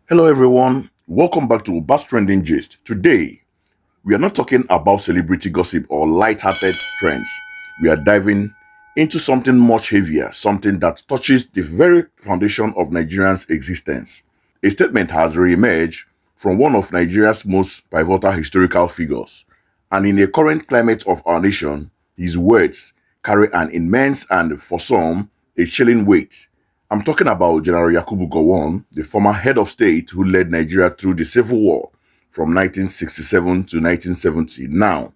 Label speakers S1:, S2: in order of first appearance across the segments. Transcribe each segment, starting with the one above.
S1: Hello everyone, welcome back to Bass Trending Gist. Today, we are not talking about celebrity gossip or light-hearted trends. We are diving into something much heavier, something that touches the very foundation of Nigerians' existence. A statement has re-emerged from one of Nigeria's most pivotal historical figures, and in the current climate of our nation, his words carry an immense and, for some, a chilling weight. I'm talking about General Yakubu Gowon, the former head of state who led Nigeria through the Civil War from 1967 to 1970. Now,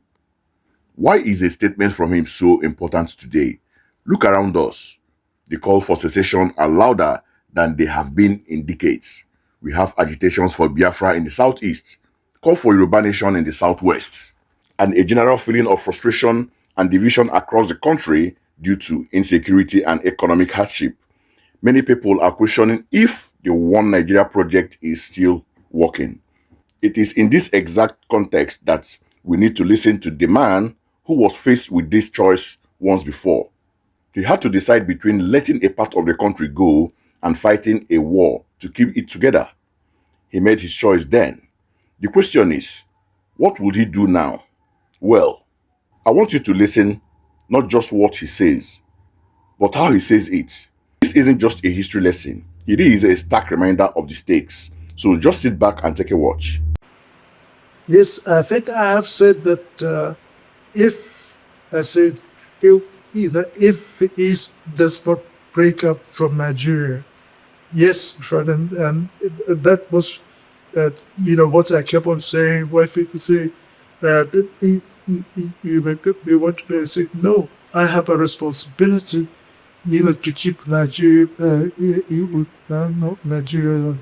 S1: why is a statement from him so important today? Look around us. The call for secession are louder than they have been in decades. We have agitations for Biafra in the southeast, call for Yoruba nation in the southwest, and a general feeling of frustration and division across the country due to insecurity and economic hardship. Many people are questioning if the One Nigeria project is still working. It is in this exact context that we need to listen to the man who was faced with this choice once before. He had to decide between letting a part of the country go and fighting a war to keep it together. He made his choice then. The question is, what would he do now? Well, I want you to listen not just what he says, but how he says it. This isn't just a history lesson, it is a stark reminder of the stakes. So just sit back and take a watch.
S2: Yes, I think I have said that if I said if the East does not break up from Nigeria, yes, and that was what I kept on saying. Why people say that you want to say no. I have a responsibility, to keep Nigeria, not Nigeria.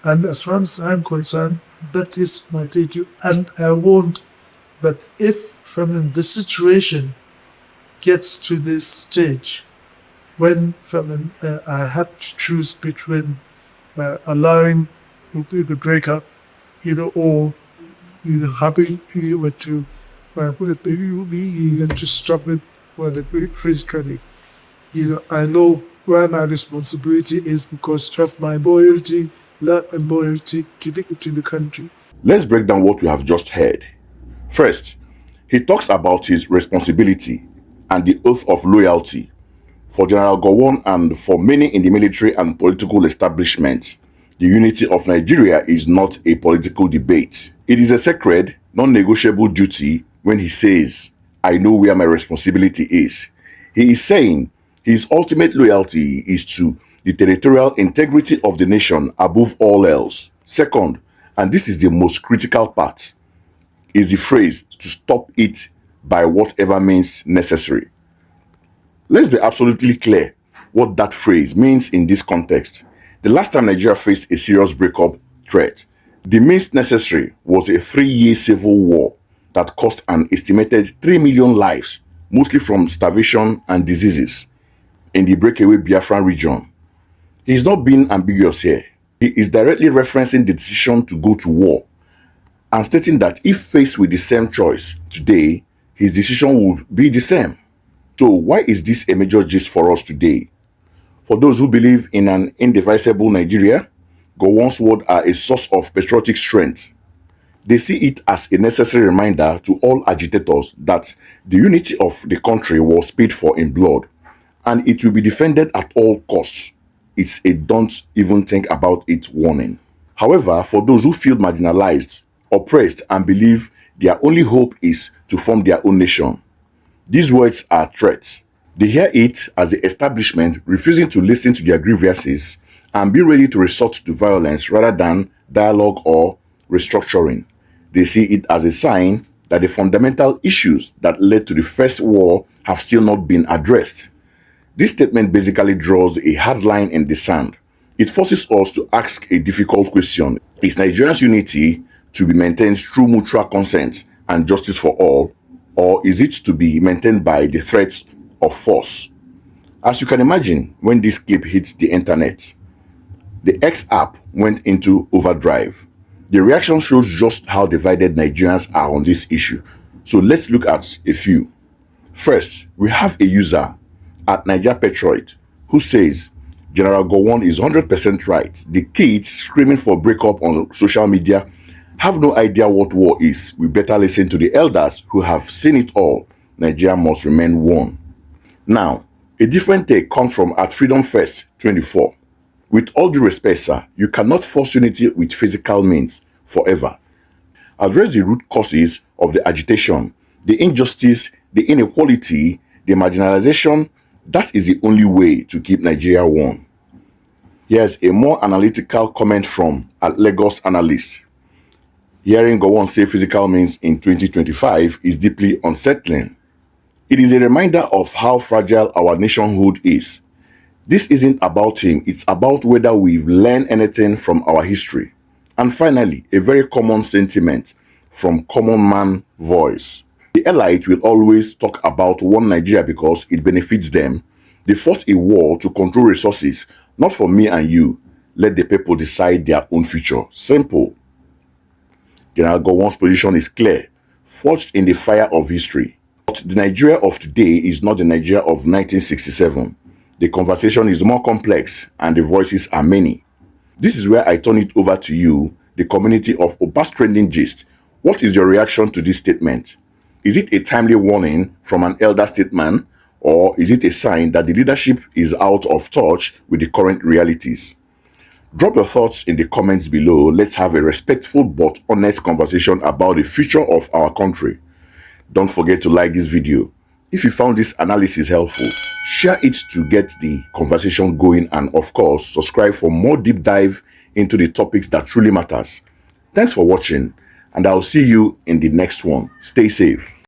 S2: And as far as I'm concerned, that is my duty. And I want that if from the situation gets to this stage, when from I have to choose between allowing the breakup, or happy to stop it physically. I know where my responsibility is because of my loyalty, love and loyalty to the country.
S1: Let's break down what we have just heard. First, he talks about his responsibility and the oath of loyalty. For General Gowon and for many in the military and political establishment, the unity of Nigeria is not a political debate. It is a sacred, non-negotiable duty when he says, I know where my responsibility is. He is saying his ultimate loyalty is to the territorial integrity of the nation above all else. Second, and this is the most critical part, is the phrase to stop it by whatever means necessary. Let's be absolutely clear what that phrase means in this context. The last time Nigeria faced a serious breakup threat, the means necessary was a 3-year civil war that cost an estimated 3 million lives, mostly from starvation and diseases, in the breakaway Biafran region. He is not being ambiguous here. He is directly referencing the decision to go to war and stating that if faced with the same choice today, his decision would be the same. So why is this a major gist for us today? For those who believe in an indivisible Nigeria, Gowon's words are a source of patriotic strength. They see it as a necessary reminder to all agitators that the unity of the country was paid for in blood, and it will be defended at all costs. It's a don't even think about it warning. However, for those who feel marginalized, oppressed, and believe their only hope is to form their own nation, these words are threats. They hear it as the establishment refusing to listen to their grievances and being ready to resort to violence rather than dialogue or restructuring. They see it as a sign that the fundamental issues that led to the first war have still not been addressed. This statement basically draws a hard line in the sand. It forces us to ask a difficult question. Is Nigeria's unity to be maintained through mutual consent and justice for all, or is it to be maintained by the threat of force? As you can imagine, when this clip hits the internet, the X app went into overdrive. The reaction shows just how divided Nigerians are on this issue. So let's look at a few. First, we have a user at Niger Patriot who says General Gowon is 100% right. The kids screaming for breakup on social media have no idea what war is. We better listen to the elders who have seen it all. Nigeria must remain one. Now, a different take comes from at Freedom Fest 24. With all due respect, sir, you cannot force unity with physical means forever. Address the root causes of the agitation, the injustice, the inequality, the marginalization. That is the only way to keep Nigeria one. Here's a more analytical comment from a Lagos analyst. Hearing Gowon say physical means in 2025 is deeply unsettling. It is a reminder of how fragile our nationhood is. This isn't about him, it's about whether we've learned anything from our history. And finally, a very common sentiment from common man voice. The elite will always talk about one Nigeria because it benefits them. They fought a war to control resources, not for me and you. Let the people decide their own future. Simple. General Gowon's position is clear, forged in the fire of history. But the Nigeria of today is not the Nigeria of 1967. The conversation is more complex and the voices are many. This is where I turn it over to you, the community of Obas Trending Gist. What is your reaction to this statement? Is it a timely warning from an elder statesman, or is it a sign that the leadership is out of touch with the current realities? Drop your thoughts in the comments below. Let's have a respectful but honest conversation about the future of our country. Don't forget to like this video. If you found this analysis helpful, share it to get the conversation going, and of course, subscribe for more deep dive into the topics that truly matters. Thanks for watching, and I'll see you in the next one. Stay safe.